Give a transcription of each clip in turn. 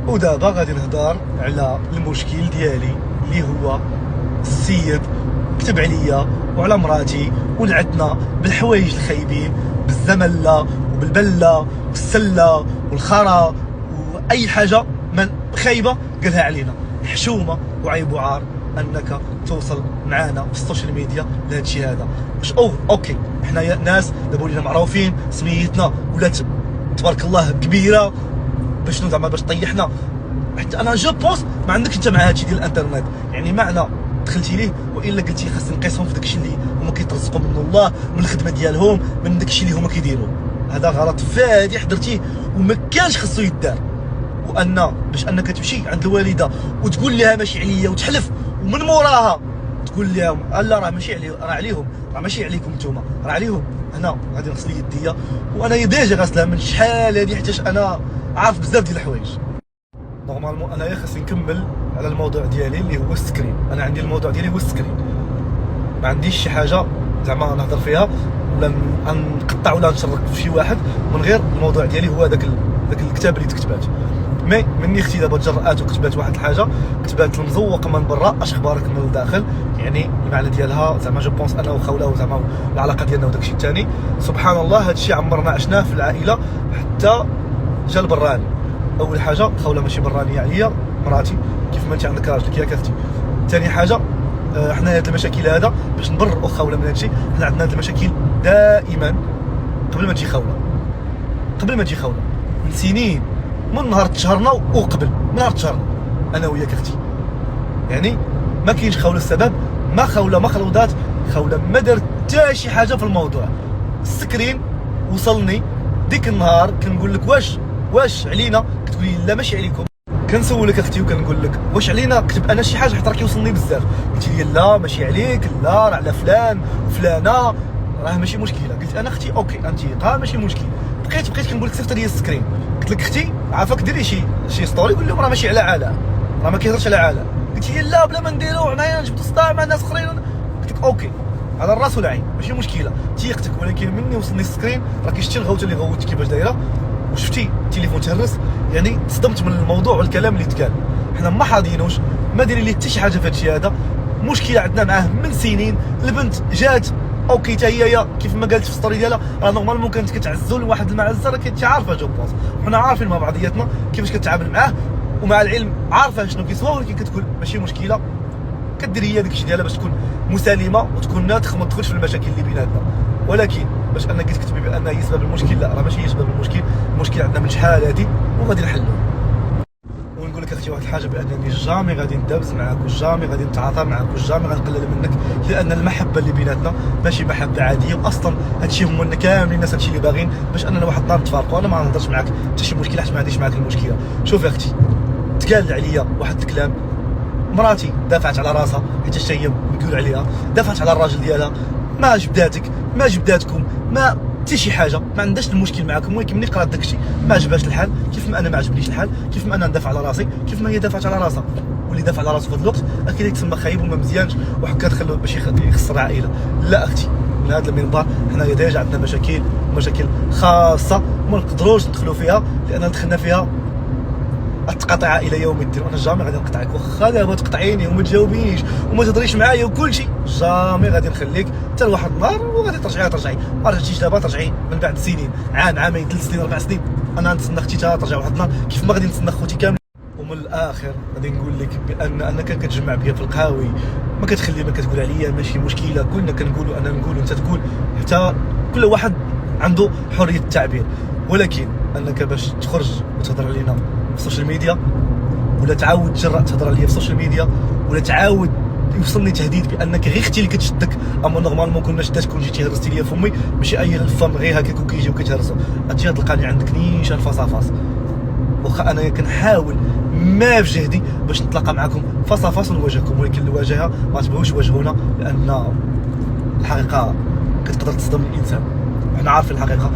ودابا غادي نهضر على المشكل ديالي اللي هو السيد كتب عليا وعلى مراتي ونعتنا بالحوايج الخايبين، بالزمله وبالبله والسله والخرا واي حاجه من خايبه قالها علينا. حشومه وعيب وعار انك توصل معانا في السوشيال ميديا لهذا الشيء هذا. واش اوكي حنا ناس دابا ولينا معروفين، سميتنا ولات تبارك الله كبيره باش زعما باش طيحنا. حتى انا جو بونس ما عندكش انت مع هادشي ديال الانترنت، يعني معنى دخلتي ليه والا قلتي خاصني نقيسهم في داكشي اللي هما كيترزقوا منه الله، من الخدمه ديالهم، من داكشي اللي هما كيديروا. هذا غلط فادح درتيه وما كانش خاصو يدار. وان باش انك تمشي عند الوالده وتقول لها ماشي عليا وتحلف ومن موراها تقول لهم لا راه ماشي علي، راه عليهم، راه ماشي عليكم نتوما، راه عليهم. انا غادي نغسل يديا وانا ديجا غاسلها من شحال هادي، حيتاش انا عارف بزاف ديال الحوايج. نورمالمون انايا خاصني نكمل على الموضوع ديالي اللي هو السكرين. انا عندي الموضوع ديالي هو السكرين، ما عنديش شي حاجه زعما نهضر فيها ولا نقطع ولا نشرك في شي واحد من غير الموضوع ديالي هو داك الكتاب اللي تكتبات. مي مني اختي دابا تجرأت وكتبات واحد الحاجه، كتبات المزوق من برا اش اخبارك من الداخل، يعني المعنى ديالها زعما جو بونس انا وخوله زعما العلاقه ديالنا وداكشي الثاني. سبحان الله هادشي عمرنا عشناه في العائله حتى جا البراني. اول حاجه خوله ماشي برانيه عليا، مراتي كيف ما انت عندك راجلك ياك اختي. ثاني حاجه حنا هاد المشاكل هذا باش نبرئوا خوله من هادشي، حنا عندنا هاد المشاكل دائما قبل ما تجي خوله، قبل ما تجي خوله من سنين، من نهار تشهرنا وقبل من نهار تشهرنا انا وياك اختي. يعني ما كاينش خوله السبب، ما خوله ما خلوضات، خوله ما دارت حتى شي حاجه في الموضوع. السكرين وصلني ديك النهار كنقول لك واش علينا، كتقولي لا ماشي عليكم. كنسولك اختي وكنقول لك واش علينا، كتب انا شي حاجه حيت راه كيوصلني بزاف. قلتي لي لا ماشي عليك، لا راه على فلان وفلانه، راه ماشي مشكله. قلت انا اختي اوكي انت ماشي مشكل. بقيت كنقول لك صيفط لي السكرين، قلت لك اختي عافاك ديري شي ستوري قول لهم راه ماشي على علاء، راه ما كيهضرش على علاء. قلت لي لا بلا ما نديرو حنايا نجبدو صداع مع ناس اخرين. قلت لك اوكي على الراس والعين ماشي مشكله تيختك، ولكن مني وصلني السكرين راكي شتي الغوته اللي غوتك كيفاش دايره وشفتي التليفون تهرس. يعني تصدمت من الموضوع والكلام اللي تقال. حنا ما حاضينوش، ما دايرين ليه حتى شي حاجه في هادشي هذا. مشكله عندنا معاه من سنين. البنت جات اوكي حتى هي كيف ما قالت في الستوري ديالها راه نورمالمون كانت كتعزو لواحد المعزه، راه كنتي عارفه جو بونس حنا عارفين مع بعضياتنا كيفاش كتعامل معاه، ومع العلم عارفه شنو كيسوى، ولكن كتقول ماشي مشكله، كدير هي داكشي ديالها باش تكون مسالمه وتكون ناطخ وما تدخلش في المشاكل اللي بيناتنا. ولكن باش انك تكتبي بان هي سبب المشكل، لا راه ماشي هي سبب المشكل. المشكل عندنا من شحال هادي وغادي نحلوه. ونقول لك اختي واحد الحاجه، بانني جامي غادي ندابز معاك وجامي غادي نتعاطى معاك وجامي غنقلل منك، لان المحبه اللي بيناتنا ماشي محبه عاديه. واصلا هادشي هما كاملين الناس هادشي اللي باغيين باش اننا واحد النهار نتفارقوا. انا ما نهضرش معاك حتى شي مشكله حيت ما عنديش معاك المشكله. شوف يا اختي تقال عليا واحد الكلام، مراتي دافعت على راسها حيت هي مقول عليها، دافعت على الراجل ديالها، ما جبداتك ما جبداتكم ما حتى شي حاجه، ما عندهاش المشكل معاكم. ولكن ملي قرات داكشي ما عجبهاش الحال، كيف ما انا ما عجبنيش الحال، كيف ما انا ندافع على راسي، كيف ما هي دافعت على راسها. واللي دافع على راسه في هذا الوقت اكيد يتسمى خايب وما مزيانش وحكا تخلو باش يخسر العائله. لا اختي من هذا المنبر حنا ديجا عندنا مشاكل خاصه وما نقدروش ندخلوا فيها، لان دخلنا فيها التقاطع الى يوم الدين. وانا جامي غادي نقطعك، واخا دابا تقطعيني وما تجاوبينيش وما تهضريش معايا وكل شيء، جامي غادي نخليك حتى لواحد النهار وغادي ترجعي. ما رجعتيش دابا ترجعي من بعد سنين، عام عامين 3 سنين 4 سنين. انا نتسنى اختي ترجع واحد النهار كيف ما غادي نتسنى خوتي كاملين. ومن الاخر غادي نقول لك بان انك كتجمع بيا في القهاوي ما كتخلي ما كتقول عليا ماشي مشكله. كلنا كنقولوا انا نقول وانت تقول، حتى كل واحد عنده حريه التعبير. ولكن انك باش تخرج وتهضر علينا في السوشيال ميديا، ولا تعاود تجرأ تهضر عليا في السوشيال ميديا، ولا تعاود يوصلني تهديد بانك غير اختي اللي كتشدك. اما نورمالمون كنا شداتك وجيتي هرستي ليا فمي، ماشي اي الفم غير هكاك وكيجيو كيتهرسوا. غتجي تلقاني عندك نيشان فاس فاس. واخا انا كنحاول ما في جهدي باش نتلاقى معكم فاس فاس ونواجهكم، ولكن الواجهه ما تبغوش تواجهونا، لان الحقيقه كتقدر تصدم الانسان. حنا عارفين الحقيقه،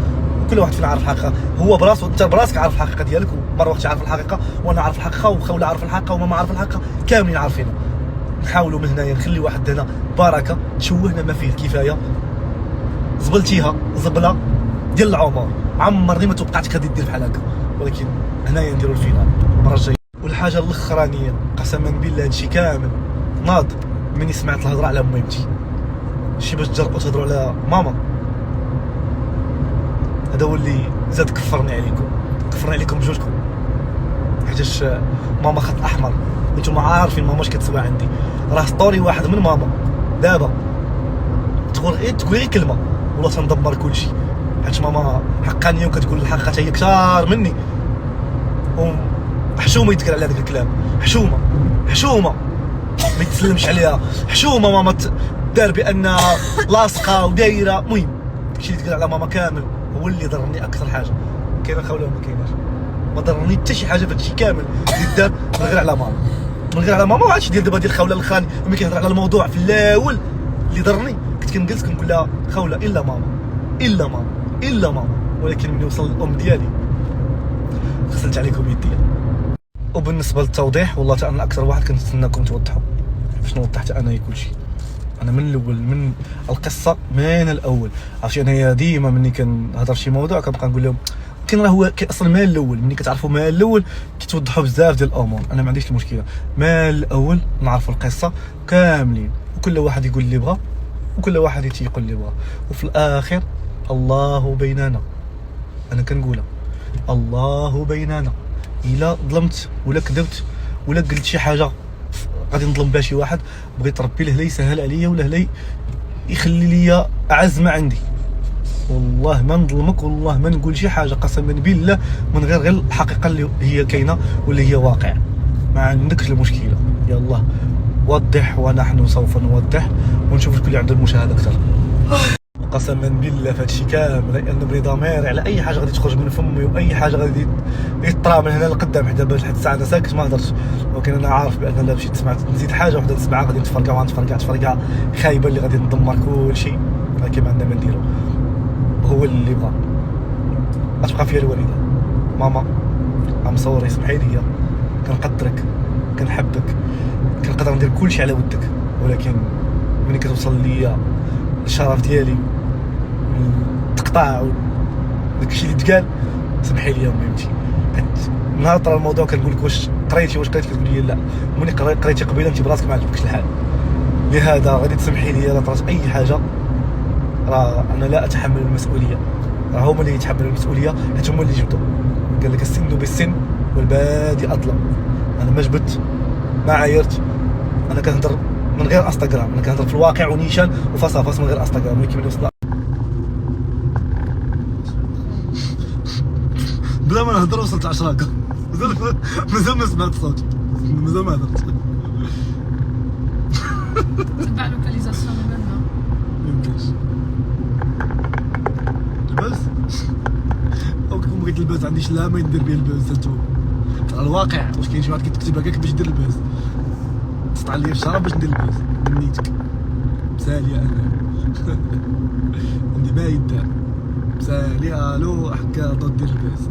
كل واحد فينا عارف الحقيقه، هو براسو انت براسك عارف الحقيقه ديالك، ومره وقت عارف الحقيقه وانا عارف الحقيقه وخوله عارف الحقيقه وماما عارف الحقيقه، كاملين عارفينها. نحاولوا من هنايا نخلي واحد هنا بركه تشوهنا ما فيه الكفايه. زبلتيها زبله ديال العمر، عمرني ما توقعتك غادي دير بحال هكا، ولكن هنايا نديروا الفينال المره الجايه. والحاجه الاخرانيه قسما بالله هادشي كامل ناض مني سمعت الهضره على ميمتي. شي باش تجرؤوا تهضروا على ماما، هذا هو اللي زاد كفرني عليكم بجوجكم، حيتاش ماما خط احمر. وانتم عارفين ماما اش كتسوى عندي. راه ستوري واحد من ماما دابا تقول غير كلمه والله تندمر كلشي، حيت ماما حقانيه وكتقول الحق حتى هي كثار مني، وحشومه يتقال على هذاك الكلام. حشومه ما يتسلمش عليها. حشومه ماما دار بان لاصقه ودايره. المهم داكشي اللي يتقال على ماما كامل هو اللي ضرني اكثر حاجه. كاينه خوله وما كايناش، ما ضرني حتى شي حاجه في هادشي كامل اللي دار من غير على ماما. وهادشي ديال دابا ديال خوله الخاني ملي كيهضر على الموضوع في الاول اللي ضرني كنت كنجلس كنقول لها خوله الا ماما، ولكن ملي وصل الام ديالي غسلت عليكم يديا. وبالنسبه للتوضيح والله حتى انا اكثر واحد كنتسناكم توضحوا شنو وضحت انا كلشي. انا من الاول من القصه من الاول عرفتي انايا ديما ملي كنهضر شي موضوع كنبقى نقول لهم كاين راه هو اصلا من الاول ملي كتعرفوا من الاول كتوضحوا بزاف ديال الامور. انا ما عنديش المشكله من الاول نعرفوا القصه كاملين وكل واحد يقول اللي بغا وكل واحد يقول اللي بغا، وفي الاخر الله بيننا. انا كنقولها الله بيننا. الا ظلمت ولا كذبت ولا قلت شي حاجه غادي نظلم بها شي واحد، بغيت ربي له يسهل عليا ولا له يخلي لي اعز ما عندي. والله ما نظلمك والله ما نقول شي حاجه قسما بالله من غير الحقيقه اللي هي كاينه واللي هي واقع. ما عندكش المشكله، يلا وضح ونحن سوف نوضح ونشوف الكل عنده المشاهده اكثر. قسما بالله فهادشي كامل انا بلي ضميري على اي حاجه غادي تخرج من فمي واي حاجه غادي يطرا من هنا لقدام، حتى باش لحد الساعه انا ساكت ما هضرتش. ولكن انا عارف بان الا مشيت سمعت نزيد حاجه وحده نسمعها غادي نتفرقع خايبه اللي غادي ندمر كلشي. ولكن ما عندنا ما نديرو، هو اللي بغا غتبقى فيا الوالده. ماما ام صوري سمحي لي، كنقدرك كنحبك كنقدر ندير كلشي على ودك، ولكن ملي كتوصل ليا الشرف ديالي تقطع داكشي اللي تقال سمحي لي ميمتي. حيت نهار طرا الموضوع كنقول لك واش قريتي كتقول لي لا، ملي قريتي قبيله انت براسك ما عجبكش الحال. لهذا غادي تسمحي لي الا طرات اي حاجه، راه انا لا اتحمل المسؤوليه، راه هما اللي يتحملوا المسؤوليه حيت هما اللي جبدوا. قال لك السن بالسن والبادي اظلم. انا ما جبت ما عايرت، انا كنهضر من غير انستغرام، انا كنهضر في الواقع ونيشان وفاس فاس من غير انستغرام. ولكن ملي وصل بلا ما نهضر وصلت 10 مازال ما سمعت صوتي، مازال ما هضرت. تبع لوكاليزاسيون منها ميمكنش الباس او كون بغيت الباس عنديش لا ما يدير بيه الباس. انتو الواقع واش كاين شي واحد كيتكتب هكاك باش يدير الباس؟ تسطع لي في الشراب باش ندير الباس نيتك مساليه. انا عندي ما يدار مساليه الو حكا دير الباس.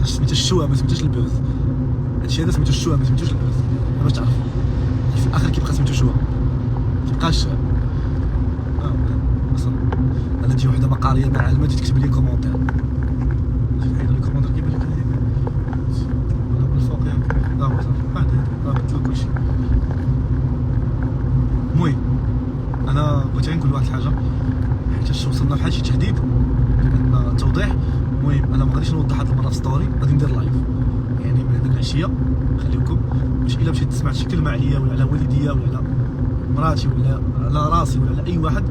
سميتها الشوا ما سميتهاش الباس. هادشي هذا سميتو الشوا ما سميتوش الباس باش تعرفوا. في الاخر كيبقى سميتو شوا مكيبقاش اصلا. انا تجي وحده بقاريه مع علمه تكتب لي كومونتير، حيد لي كومونتير كيبان لك ولا بالفوق ياك لا ما صافي راه بدلو كلشي. المهم انا بغيت غير نقول واحد الحاجه حيت وصلنا بحال شي تهديد ان التوضيح. المهم انا ما غاديش نوضح هاد المره في ستوري، غادي ندير لايف يعني من هاد العشيه. خليكم باش الا مشيت تسمعت شي كلمه عليا ولا على والديا ولا على مراتي ولا على راسي ولا على اي واحد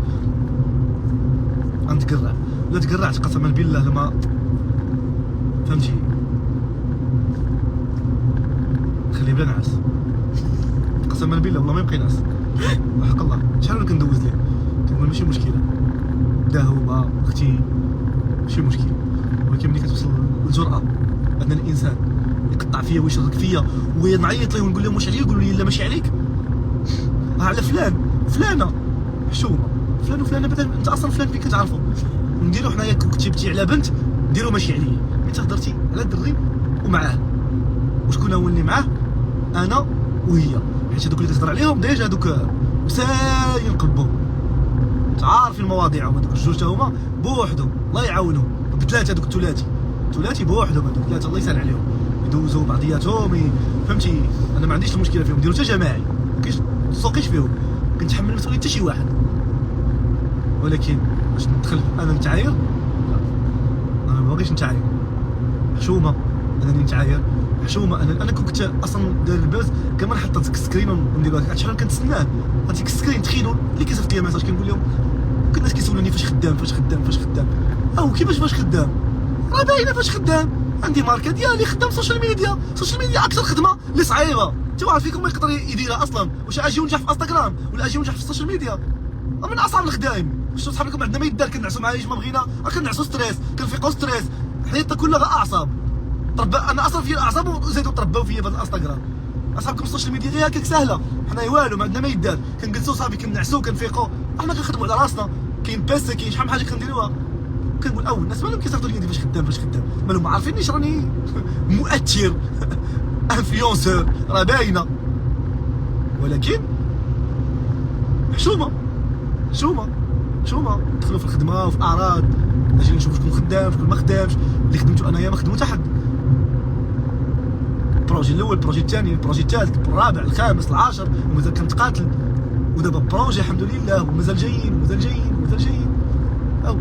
غنتقرع. ولا تقرعت قسما بالله لما فهمتي خليه بلا نعاس. قسما بالله والله ما يبقى ناس حق الله. شحال انا كندوز ليه كنقول ماشي مشكله داهوبه اختي ماشي مشكل. ولكن ملي كتوصل الجرأه ان الانسان يقطع فيا ويشرك فيا ونعيط ليه ونقول لهم واش عليا يقولوا لي لا ماشي عليك، على فلان فلانه حشومه فلان وفلانه مثلا انت اصلا فلان فين كتعرفوا نديرو حنايا كتبتي على بنت نديرو ماشي عليا. انت هضرتي على دري ومعاه وشكون هو اللي معاه؟ انا وهي، حيت هذوك اللي كتهضر عليهم ديجا هذوك مساين قلبهم عارفين المواضيع. هما دوك الجوج تا هما بوحدهم الله يعاونهم. ثلاثه هذوك الثلاثي بوحدهم هذوك ثلاثه الله يسهل عليهم. يدوزوا بعضياتهم فهمتي. انا ما عنديش المشكله فيهم، نديرو حتى جماعي، ما تسوقيش فيهم، كنتحمل مسؤوليه حتى شي واحد. ولكن باش ندخل انا نتعاير، لا انا ما باغيش نتعاير. حشومه انني نتعاير، حشومه انا كنت اصلا داير الباز كمان حطيت السكرين وندير هكا. شحال كنتسناه هذيك السكرين. تخيلوا اللي كيصيفط لي ميساج كنقول لهم، كل الناس كيسولوني فاش خدام فاش خدام فاش خدام. او كيفاش فاش خدام؟ راه باينه فاش خدام. عندي ماركه ديالي، خدام السوشيال ميديا. السوشيال ميديا اكثر خدمه اللي صعيبه، حتى واحد فيكم ما يقدر يديرها اصلا. واش اجي ونجح في انستغرام ولا اجي ونجح في السوشيال ميديا؟ من اصعب الخدايم. شفتوا صحابكم عندنا ما يدار كنعسوا معايا ما بغينا، كنعسوا ستريس، كنفيقوا ستريس، حياتنا كلها غير اعصاب. انا اصلا في الاعصاب وزيدوا ترباو فيا بهذا الانستغرام. اصحابكم السوشيال ميديا غير هكاك سهله، حنا والو ما عندنا ما يدار. كنجلسوا صافي كنعسوا كنفيقوا، حنا كنخدموا على راسنا. كاين باسه، كاين شحال من حاجه كنديروها. كنقول الناس مالهم كيصيفطوا لي فاش خدام فاش خدام، مالهم ما عارفينيش راني مؤثر انفلونسور، راه باينه. ولكن حشومه دخلوا في الخدمه وفي الاعراض. اجي نشوف شكون خدام شكون ما خدامش. اللي خدمته انايا ما خدمو حتى حد. البروجي الاول، البروجي الثاني، البروجي الثالث، الرابع، الخامس، العاشر، ومازال كنتقاتل. ودابا بروجي الحمد لله، ومازال جايين. او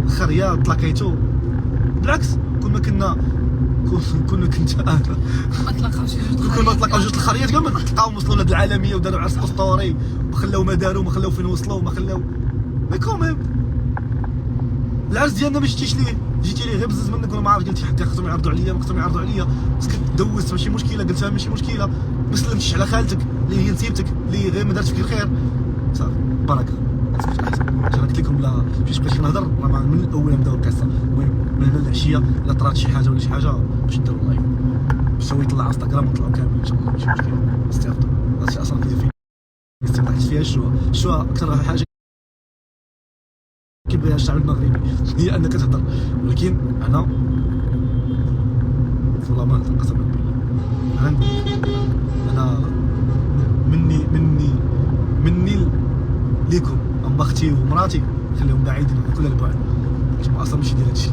خريا تلاقيتو بالعكس. كنا كنت ما تلاقاو جوج الخريات كاع ما تلقاو وصلوا لهاد العالميه وداروا عرس اسطوري وخلاو ما داروا، ما خلاو فين وصلوا، ما خلاو. مي كوميم العرس ديالنا ما شتيش ليه، جيتي ليه غير بزز منك وانا ما عارف. قلتي حتى خصهم يعرضوا عليا، ما خصهم يعرضوا عليا. باسكو دوزت ماشي مشكله، قلتها ماشي مشكله. ما سلمتيش على خالتك اللي هي نسيبتك، اللي غير ما دارتش فيك الخير. صافي بركه. انا قلت لكم لا فاش بقيت كنهضر راه من الاول نبداو القصه. المهم من هنا العشيه الا طرات شي حاجه ولا شي حاجه باش نديروا اللايف، باش نسوي طلع انستغرام ونطلعوا كاملين ان شاء الله، ماشي مشكل. استافدوا هادشي اصلا كيدير فيه استمتعت فيها. الشوا اكثر حاجه كيبغيها الشعب المغربي هي انك تهضر. ولكن انا والله ما نهضر قسما بالله. انا نقول انا مني ليكم. اما اختي ومراتي خليهم بعيدين على كل البعد، انتم اصلا ماشي داير هادشي،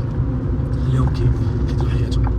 خليهم كيديروا حياتهم.